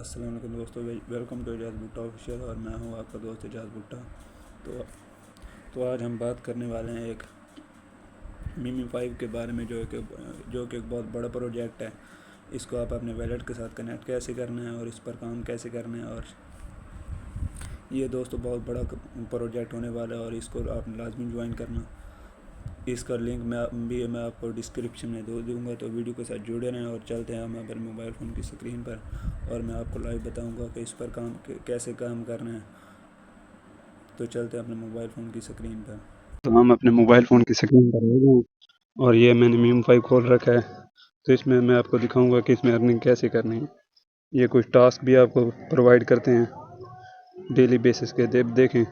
अस्सलाम वालेकुम दोस्तों, वेलकम टू इजाज़ भुट्टा ऑफिशियल और मैं हूं आपका दोस्त इजाज़ भुट्टा। तो आज हम बात करने वाले हैं एक मीमी 5 के बारे में, जो कि एक बहुत बड़ा प्रोजेक्ट है। इसको आप अपने वैलेट के साथ कनेक्ट कैसे करना है और इस पर काम कैसे करना है। और ये दोस्तों बहुत बड़ा प्रोजेक्ट होने वाला है और इसको आप लाजमी ज्वाइन करना। इसका लिंक मैं आपको डिस्क्रिप्शन में दे दूँगा, तो वीडियो के साथ जुड़े रहें। और चलते हैं हम अपने मोबाइल फ़ोन की स्क्रीन पर और मैं आपको लाइव बताऊँगा कि इस पर कैसे काम करना है। तो चलते हैं अपने मोबाइल फ़ोन की स्क्रीन पर। तो हम अपने मोबाइल फ़ोन की स्क्रीन पर हो गए और ये मैंने मीम 5 खोल रखा है। तो इसमें मैं आपको दिखाऊँगा कि इसमें अर्निंग कैसे करनी है। ये कुछ टास्क भी आपको प्रोवाइड करते हैं डेली बेसिस के। देखें,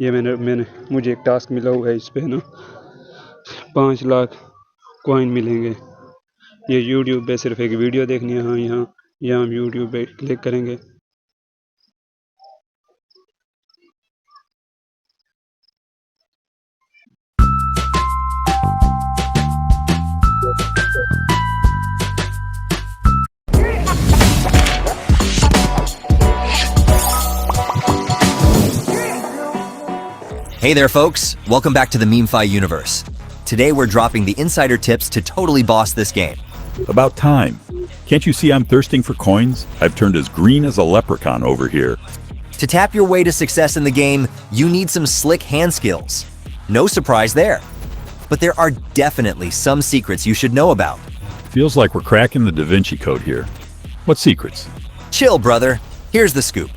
ये मैंने मुझे एक टास्क मिला हुआ है। इस पर ना 5 लाख कॉइन मिलेंगे। ये यूट्यूब पे सिर्फ एक वीडियो देखनी है। हाँ, यहाँ हम यूट्यूब पे क्लिक करेंगे। Hey there, folks. Welcome back to the MemeFi universe. Today we're dropping the insider tips to totally boss this game. About time. Can't you see I'm thirsting for coins? I've turned as green as a leprechaun over here. To tap your way to success in the game, you need some slick hand skills. No surprise there. But there are definitely some secrets you should know about. Feels like we're cracking the Da Vinci Code here. What secrets? Chill, brother. Here's the scoop.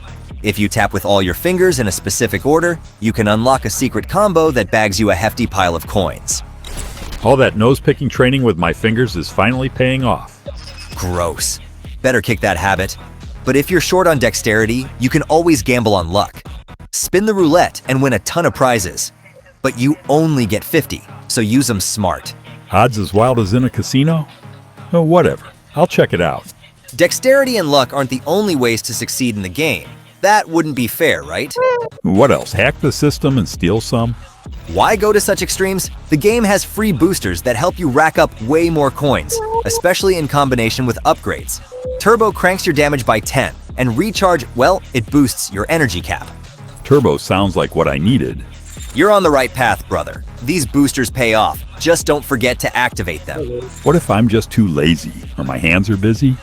If you tap with all your fingers in a specific order, you can unlock a secret combo that bags you a hefty pile of coins. All that nose-picking training with my fingers is finally paying off. Gross. Better kick that habit. But if you're short on dexterity, you can always gamble on luck. Spin the roulette and win a ton of prizes. But you only get 50, so use them smart. Odds as wild as in a casino? Oh, whatever. I'll check it out. Dexterity and luck aren't the only ways to succeed in the game. That wouldn't be fair, right? What else? Hack the system and steal some? Why go to such extremes? The game has free boosters that help you rack up way more coins, especially in combination with upgrades. Turbo cranks your damage by 10, and Recharge, well, it boosts your energy cap. Turbo sounds like what I needed. You're on the right path, brother. These boosters pay off. Just don't forget to activate them. What if I'm just too lazy, or my hands are busy?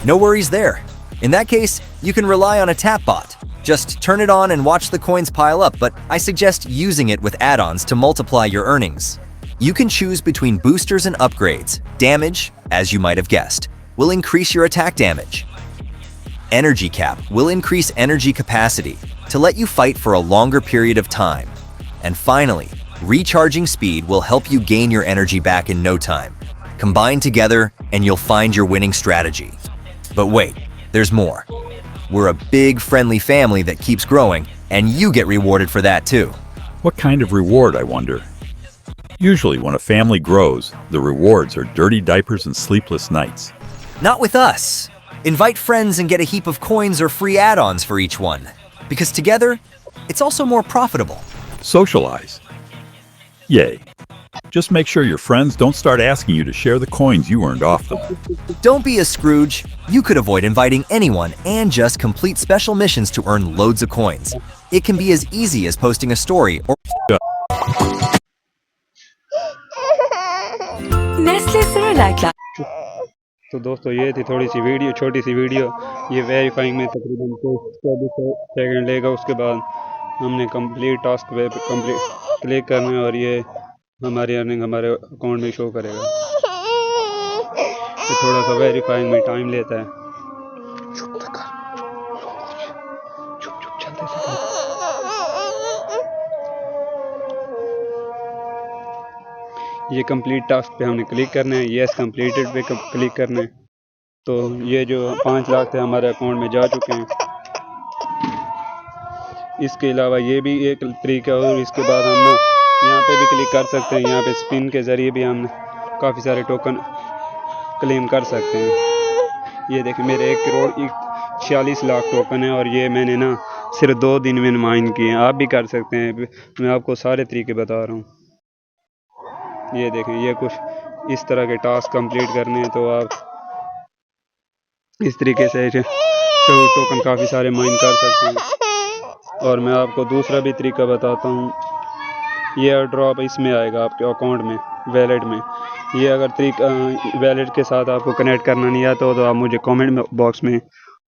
No worries there. In that case, you can rely on a tap bot. Just turn it on and watch the coins pile up, but I suggest using it with add-ons to multiply your earnings. You can choose between boosters and upgrades. Damage, as you might have guessed, will increase your attack damage. Energy cap will increase energy capacity to let you fight for a longer period of time. And finally, recharging speed will help you gain your energy back in no time. Combine together and you'll find your winning strategy. But wait, there's more. We're a big, friendly family that keeps growing, and you get rewarded for that too. What kind of reward, I wonder? Usually when a family grows, the rewards are dirty diapers and sleepless nights. Not with us. Invite friends and get a heap of coins or free add-ons for each one. Because together, it's also more profitable. Socialize. Yay. Just make sure your friends don't start asking you to share the coins you earned off them. Don't be a Scrooge. You could avoid inviting anyone and just complete special missions to earn loads of coins. It can be as easy as posting a story or तो दोस्तों, ये थी थोड़ी सी video, छोटी सी video. ये verifying में तकरीबन 24 second लेगा। उसके बाद हमने कंप्लीट टास्क पे क्लिक करना है और ये हमारी अर्निंग हमारे अकाउंट में शो करेगा। ये थोड़ा सा वेरीफाइंग में टाइम लेता है। चुप चलते से। ये कंप्लीट टास्क पे हमने क्लिक करना है, येस कंप्लीटेड पे क्लिक करना है। तो ये जो 5 लाख थे हमारे अकाउंट में जा चुके हैं। इसके अलावा ये भी एक तरीका है और इसके बाद हम यहाँ पे भी क्लिक कर सकते हैं। यहाँ पे स्पिन के ज़रिए भी हम काफ़ी सारे टोकन क्लेम कर सकते हैं। ये देखिए, मेरे 1,46 लाख टोकन है और ये मैंने ना सिर्फ 2 दिन में माइन किए हैं। आप भी कर सकते हैं। मैं आपको सारे तरीके बता रहा हूँ। ये देखें, ये कुछ इस तरह के टास्क कंप्लीट करने हैं तो आप इस तरीके से इससे वो टोकन काफ़ी सारे माइन कर सकते हैं। और मैं आपको दूसरा भी तरीका बताता हूँ। ये एयर ड्रॉप इसमें आएगा आपके अकाउंट में, वैलेट में। ये अगर तरीका वैलेट के साथ आपको कनेक्ट करना नहीं आता हो तो आप मुझे कमेंट बॉक्स में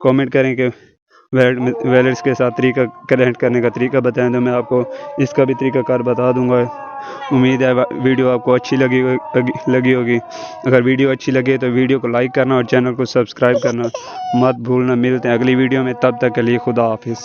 कमेंट करें कि वैलेट्स के साथ तरीका कनेक्ट करने का तरीका बताएं, तो मैं आपको इसका भी तरीका कार बता दूंगा। उम्मीद है वीडियो आपको अच्छी लगी होगी। अगर वीडियो अच्छी लगे तो वीडियो को लाइक करना और चैनल को सब्सक्राइब करना मत भूलना। मिलते हैं अगली वीडियो में, तब तक के लिए खुदा हाफिज़।